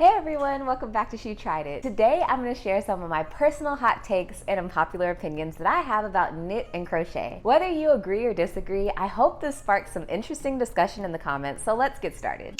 Hey everyone, welcome back to She Tried It. Today I'm going to share some of my personal hot takes and unpopular opinions that I have about knit and crochet. Whether you agree or disagree, I hope this sparks some interesting discussion in the comments, so let's get started.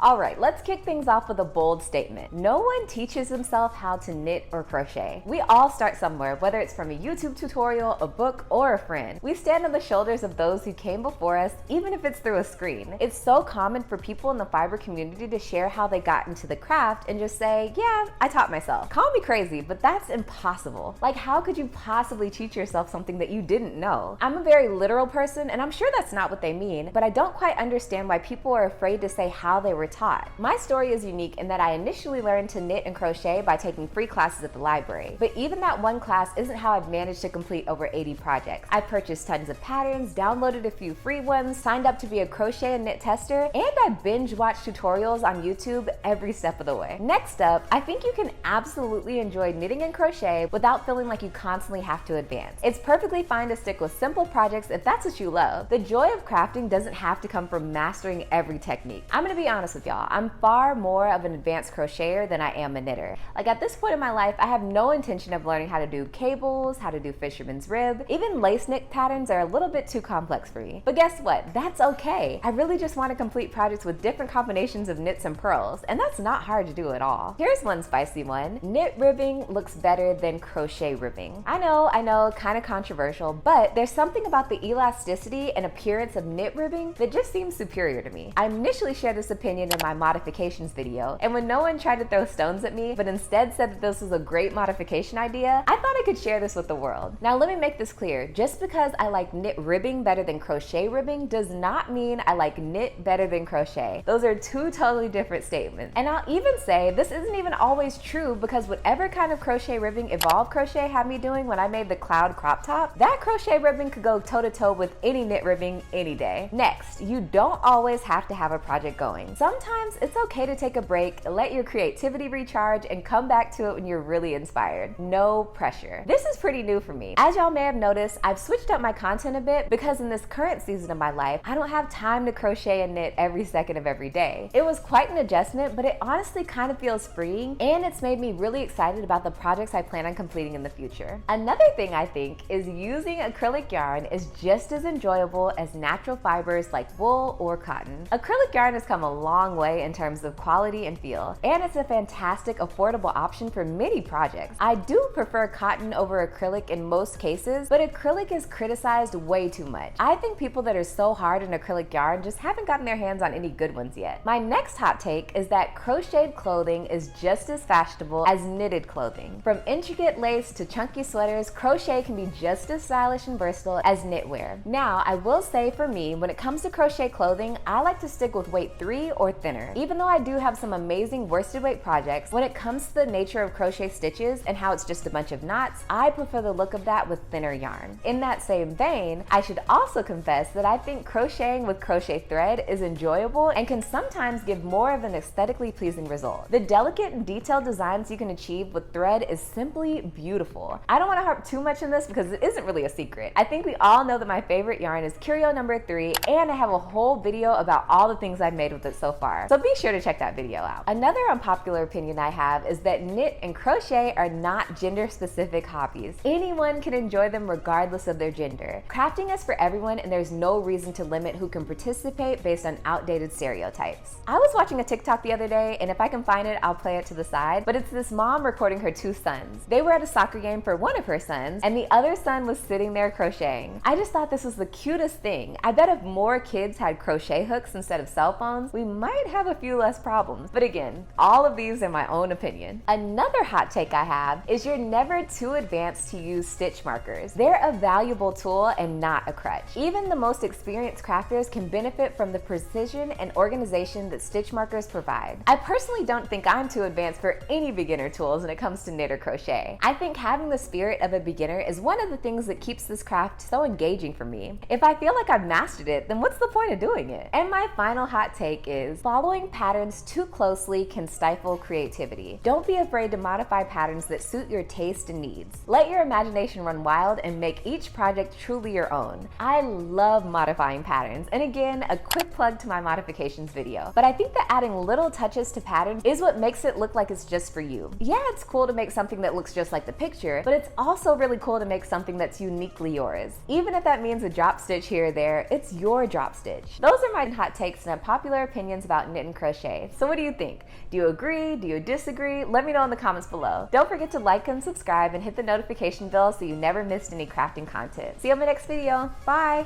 Alright, let's kick things off with a bold statement. No one teaches himself how to knit or crochet. We all start somewhere, whether it's from a YouTube tutorial, a book, or a friend. We stand on the shoulders of those who came before us, even if it's through a screen. It's so common for people in the fiber community to share how they got into the craft and just say, yeah, I taught myself. Call me crazy, but that's impossible. Like, how could you possibly teach yourself something that you didn't know? I'm a very literal person, and I'm sure that's not what they mean, but I don't quite understand why people are afraid to say how they were taught. My story is unique in that I initially learned to knit and crochet by taking free classes at the library. But even that one class isn't how I've managed to complete over 80 projects. I purchased tons of patterns, downloaded a few free ones, signed up to be a crochet and knit tester, and I binge watched tutorials on YouTube every step of the way. Next up, I think you can absolutely enjoy knitting and crochet without feeling like you constantly have to advance. It's perfectly fine to stick with simple projects if that's what you love. The joy of crafting doesn't have to come from mastering every technique. I'm gonna be honest with y'all, I'm far more of an advanced crocheter than I am a knitter. Like, at this point in my life, I have no intention of learning how to do cables, how to do fisherman's rib. Even lace knit patterns are a little bit too complex for me. But guess what? That's okay. I really just want to complete projects with different combinations of knits and purls, and that's not hard to do at all. Here's one spicy one. Knit ribbing looks better than crochet ribbing. I know, kind of controversial, but there's something about the elasticity and appearance of knit ribbing that just seems superior to me. I initially shared this opinion in my modifications video, and when no one tried to throw stones at me, but instead said that this was a great modification idea, I thought I could share this with the world. Now let me make this clear. Just because I like knit ribbing better than crochet ribbing does not mean I like knit better than crochet. Those are two totally different statements. And I'll even say this isn't even always true, because whatever kind of crochet ribbing Evolved Crochet had me doing when I made the cloud crop top, that crochet ribbing could go toe to toe with any knit ribbing any day. Next, you don't always have to have a project going. Sometimes it's okay to take a break, let your creativity recharge, and come back to it when you're really inspired. No pressure. This is pretty new for me. As y'all may have noticed, I've switched up my content a bit because in this current season of my life, I don't have time to crochet and knit every second of every day. It was quite an adjustment, but it honestly kind of feels freeing, and it's made me really excited about the projects I plan on completing in the future. Another thing I think is using acrylic yarn is just as enjoyable as natural fibers like wool or cotton. Acrylic yarn has come a long way in terms of quality and feel, and it's a fantastic affordable option for many projects. I do prefer cotton over acrylic in most cases, but acrylic is criticized way too much. I think people that are so hard on acrylic yarn just haven't gotten their hands on any good ones yet. My next hot take is that crocheted clothing is just as fashionable as knitted clothing. From intricate lace to chunky sweaters, crochet can be just as stylish and versatile as knitwear. Now, I will say for me, when it comes to crochet clothing, I like to stick with weight 3 or thinner. Even though I do have some amazing worsted weight projects, when it comes to the nature of crochet stitches and how it's just a bunch of knots, I prefer the look of that with thinner yarn. In that same vein, I should also confess that I think crocheting with crochet thread is enjoyable and can sometimes give more of an aesthetically pleasing result. The delicate and detailed designs you can achieve with thread is simply beautiful. I don't want to harp too much on this because it isn't really a secret. I think we all know that my favorite yarn is Curio number 3, and I have a whole video about all the things I've made with it so far. So be sure to check that video out. Another unpopular opinion I have is that knit and crochet are not gender-specific hobbies. Anyone can enjoy them regardless of their gender. Crafting is for everyone, and there's no reason to limit who can participate based on outdated stereotypes. I was watching a TikTok the other day, and if I can find it, I'll play it to the side, but it's this mom recording her 2 sons. They were at a soccer game for one of her sons, and the other son was sitting there crocheting. I just thought this was the cutest thing. I bet if more kids had crochet hooks instead of cell phones, we might have a few less problems. But again, all of these are my own opinion. Another hot take I have is you're never too advanced to use stitch markers. They're a valuable tool and not a crutch. Even the most experienced crafters can benefit from the precision and organization that stitch markers provide. I personally don't think I'm too advanced for any beginner tools when it comes to knit or crochet. I think having the spirit of a beginner is one of the things that keeps this craft so engaging for me. If I feel like I've mastered it, then what's the point of doing it? And my final hot take is Following patterns too closely can stifle creativity. Don't be afraid to modify patterns that suit your taste and needs. Let your imagination run wild and make each project truly your own. I love modifying patterns, and again, a quick plug to my modifications video. But I think that adding little touches to patterns is what makes it look like it's just for you. Yeah, it's cool to make something that looks just like the picture, but it's also really cool to make something that's uniquely yours. Even if that means a drop stitch here or there, it's your drop stitch. Those are my hot takes and unpopular opinions about knit and crochet. So what do you think? Do you agree? Do you disagree? Let me know in the comments below. Don't forget to like and subscribe and hit the notification bell so you never missed any crafting content. See you on my next video. Bye!